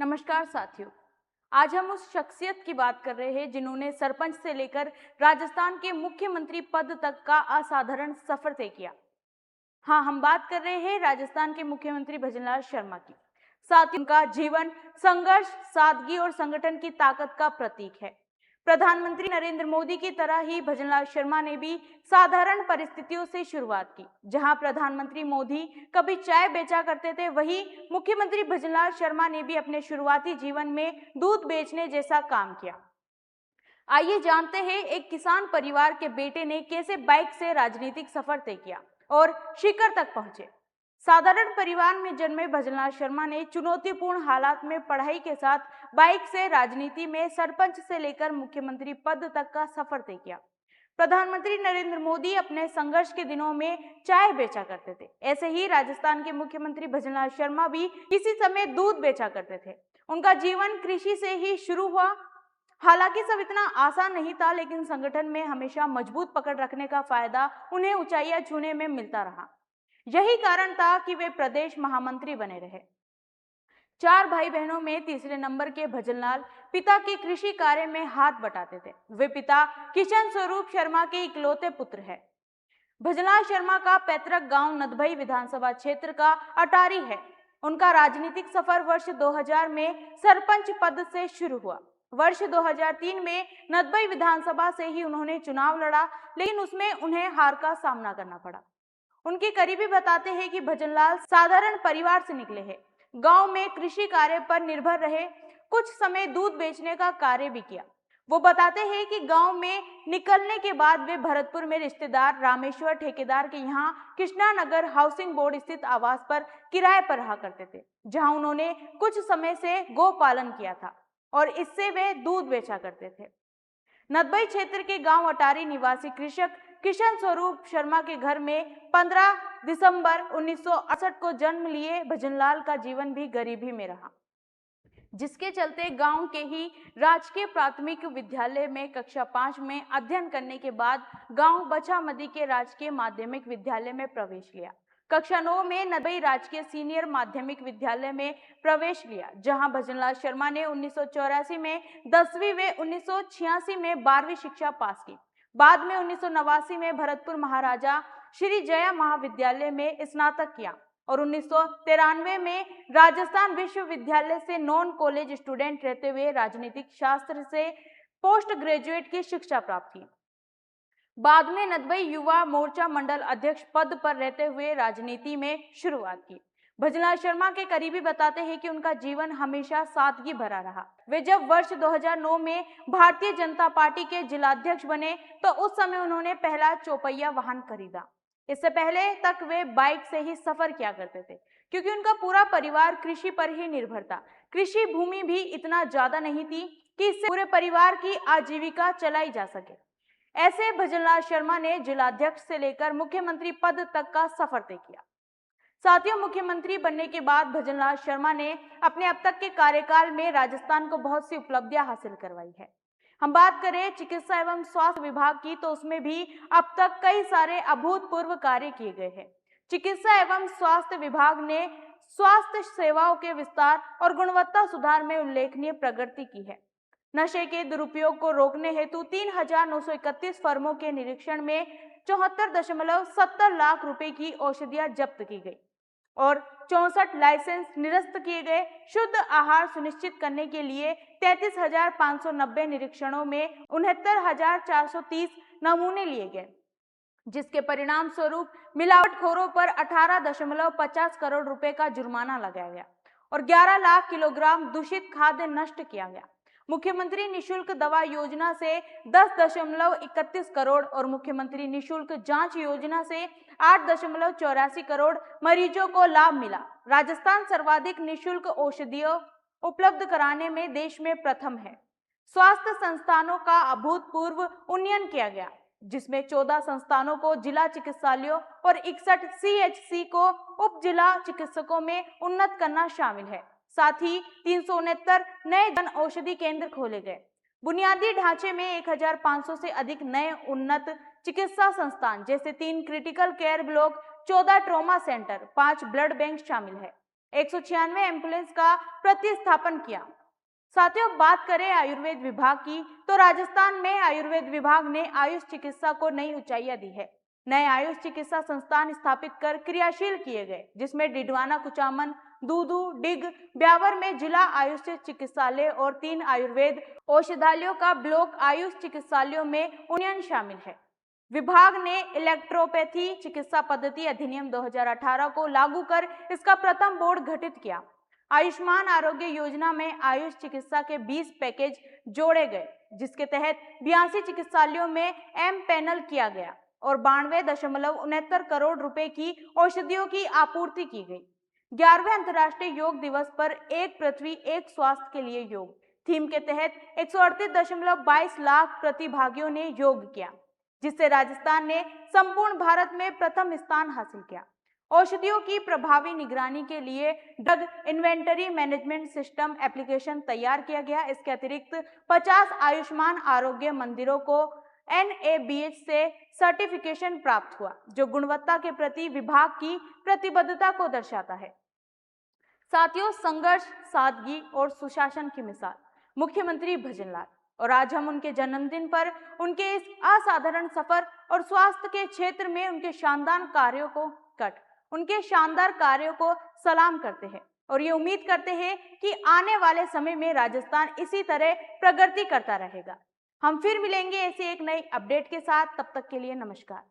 नमस्कार साथियों। आज हम उस शख्सियत की बात कर रहे हैं जिन्होंने सरपंच से लेकर राजस्थान के मुख्यमंत्री पद तक का असाधारण सफर तय किया। हाँ, हम बात कर रहे हैं राजस्थान के मुख्यमंत्री भजनलाल शर्मा की। साथ ही उनका जीवन संघर्ष, सादगी और संगठन की ताकत का प्रतीक है। प्रधानमंत्री नरेंद्र मोदी की तरह ही भजनलाल शर्मा ने भी साधारण परिस्थितियों से शुरुआत की। जहां प्रधानमंत्री मोदी कभी चाय बेचा करते थे, वहीं मुख्यमंत्री भजनलाल शर्मा ने भी अपने शुरुआती जीवन में दूध बेचने जैसा काम किया। आइए जानते हैं एक किसान परिवार के बेटे ने कैसे बाइक से राजनीतिक सफर तय किया और शिखर तक पहुंचे। साधारण परिवार में जन्मे भजनलाल शर्मा ने चुनौतीपूर्ण हालात में पढ़ाई के साथ बाइक से राजनीति में सरपंच से लेकर मुख्यमंत्री पद तक का सफर तय किया। प्रधानमंत्री नरेंद्र मोदी अपने संघर्ष के दिनों में चाय बेचा करते थे। ऐसे ही राजस्थान के मुख्यमंत्री भजनलाल शर्मा भी किसी समय दूध बेचा करते थे। उनका जीवन कृषि से ही शुरू हुआ। हालांकि सब इतना आसान नहीं था, लेकिन संगठन में हमेशा मजबूत पकड़ रखने का फायदा उन्हें ऊंचाइयां छूने में मिलता रहा। यही कारण था कि वे प्रदेश महामंत्री बने रहे। 4 भाई बहनों में तीसरे नंबर के भजनलाल पिता के कृषि कार्य में हाथ बटाते थे। वे पिता किशन स्वरूप शर्मा के इकलौते पुत्र हैं। भजनलाल शर्मा का पैतृक गांव नदबई विधानसभा क्षेत्र का अटारी है। उनका राजनीतिक सफर वर्ष 2000 में सरपंच पद से शुरू हुआ। वर्ष 2003 में नदबई विधानसभा से ही उन्होंने चुनाव लड़ा, लेकिन उसमें उन्हें हार का सामना करना पड़ा। उनके करीबी बताते हैं कि भजनलाल साधारण परिवार से निकले हैं। गांव में कृषि कार्य पर निर्भर रहे, कुछ समय दूध बेचने का कार्य भी किया। वो बताते हैं कि गांव में निकलने के बाद वे भरतपुर में रिश्तेदार रामेश्वर ठेकेदार के यहाँ कृष्णा नगर हाउसिंग बोर्ड स्थित आवास पर किराए पर रहा करते थे, जहां उन्होंने कुछ समय से गौ पालन किया था और इससे वे दूध बेचा करते थे। नदबई क्षेत्र के गांव अटारी निवासी कृषक किशन स्वरूप शर्मा के घर में 15 दिसंबर 1968 को जन्म लिए भजनलाल का जीवन भी गरीबी में रहा, जिसके चलते गांव के ही राजकीय प्राथमिक विद्यालय में कक्षा 5 में अध्ययन करने के बाद गांव बछामदी के राजकीय माध्यमिक विद्यालय में प्रवेश लिया। कक्षा 9 में नदबई राजकीय सीनियर माध्यमिक विद्यालय में प्रवेश लिया, जहां भजनलाल शर्मा ने 1984 में 10वीं व 1986 में 12वीं शिक्षा पास की। बाद में 1989 में भरतपुर महाराजा श्री जया महाविद्यालय में स्नातक किया और 1993 में राजस्थान विश्वविद्यालय से नॉन कॉलेज स्टूडेंट रहते हुए राजनीतिक शास्त्र से पोस्ट ग्रेजुएट की शिक्षा प्राप्त की। बाद में नदबई युवा मोर्चा मंडल अध्यक्ष पद पर रहते हुए राजनीति में शुरुआत की। भजनलाल शर्मा के करीबी बताते हैं कि उनका जीवन हमेशा सादगी भरा रहा। वे जब वर्ष 2009 में भारतीय जनता पार्टी के जिलाध्यक्ष बने तो उस समय उन्होंने पहला चौपहिया वाहन खरीदा। इससे पहले तक वे बाइक से ही सफर किया करते थे, क्योंकि उनका पूरा परिवार कृषि पर ही निर्भर था। कृषि भूमि भी इतना ज्यादा नहीं थी कि इससे पूरे परिवार की आजीविका चलाई जा सके। ऐसे भजनलाल शर्मा ने जिलाध्यक्ष से लेकर मुख्यमंत्री पद तक का सफर तय किया। साथियों, मुख्यमंत्री बनने के बाद भजनलाल शर्मा ने अपने अब तक के कार्यकाल में राजस्थान को बहुत सी उपलब्धियां हासिल करवाई है। हम बात करें चिकित्सा एवं स्वास्थ्य विभाग की, तो उसमें भी अब तक कई सारे अभूतपूर्व कार्य किए गए हैं। चिकित्सा एवं स्वास्थ्य विभाग ने स्वास्थ्य सेवाओं के विस्तार और गुणवत्ता सुधार में उल्लेखनीय प्रगति की है। नशे के दुरुपयोग को रोकने हेतु 3,931 फर्मों के निरीक्षण में 74.70 लाख रुपए की औषधियां जब्त की गई और 64 लाइसेंस निरस्त किए गए। शुद्ध आहार सुनिश्चित करने के लिए 33,590 निरीक्षणों में 69,430 नमूने लिए गए, जिसके परिणाम स्वरूप मिलावटखोरों पर 18.50 करोड़ रुपए का जुर्माना लगाया गया और 11 लाख किलोग्राम दूषित खाद्य नष्ट किया गया। मुख्यमंत्री निशुल्क दवा योजना से 10.31 करोड़ और मुख्यमंत्री निशुल्क जांच योजना से 8.84 करोड़ मरीजों को लाभ मिला। राजस्थान सर्वाधिक निशुल्क औषधियों उपलब्ध कराने में देश में प्रथम है। स्वास्थ्य संस्थानों का अभूतपूर्व उन्नयन किया गया, जिसमें 14 संस्थानों को जिला चिकित्सालयों और 61 CHC को उप जिला चिकित्सकों में उन्नत करना शामिल है। साथ ही 369 नए जन औषधि केंद्र खोले गए। बुनियादी ढांचे में 1,500 से अधिक नए उन्नत चिकित्सा संस्थान, जैसे 3 critical care block, 14 trauma centre, 5 blood bank शामिल है। 196 एम्बुलेंस का प्रतिस्थापन किया। साथियों, बात करें आयुर्वेद विभाग की, तो राजस्थान में आयुर्वेद विभाग ने आयुष चिकित्सा को नई ऊंचाइयां दी है। नए आयुष चिकित्सा संस्थान स्थापित कर क्रियाशील किए गए, जिसमें डिडवाना, कुचामन, दूदू, डिग, ब्यावर में जिला आयुष चिकित्सालय और 3 आयुर्वेद औषधालयों का ब्लॉक आयुष चिकित्सालयों में उन्नयन शामिल है। विभाग ने इलेक्ट्रोपैथी चिकित्सा पद्धति अधिनियम 2018 को लागू कर इसका प्रथम बोर्ड गठित किया। आयुष्मान आरोग्य योजना में आयुष चिकित्सा के 20 पैकेज जोड़े गए, जिसके तहत 82 चिकित्सालयों में एम पैनल किया गया और 92.69 करोड़ रुपए की औषधियों की आपूर्ति की गई। 11वें अंतर्राष्ट्रीय योग दिवस पर एक पृथ्वी एक स्वास्थ्य के लिए योग थीम के तहत 138.22 लाख प्रतिभागियों ने योग किया, जिससे राजस्थान ने संपूर्ण भारत में प्रथम स्थान हासिल किया। औषधियों की प्रभावी निगरानी के लिए drug inventory management system application तैयार किया गया। इसके अतिरिक्त 50 आयुष्मान आरोग्य मंदिरों को NABH से सर्टिफिकेशन प्राप्त हुआ, जो गुणवत्ता के प्रति विभाग की प्रतिबद्धता को दर्शाता है। साथियों, संघर्ष, सादगी और सुशासन की मिसाल मुख्यमंत्री भजनलाल, और आज हम उनके जन्मदिन पर उनके इस असाधारण सफर और स्वास्थ्य के क्षेत्र में उनके शानदार कार्यों को सलाम करते हैं और ये उम्मीद करते हैं कि आने वाले समय में राजस्थान इसी तरह प्रगति करता रहेगा। हम फिर मिलेंगे ऐसे एक नई अपडेट के साथ। तब तक के लिए नमस्कार।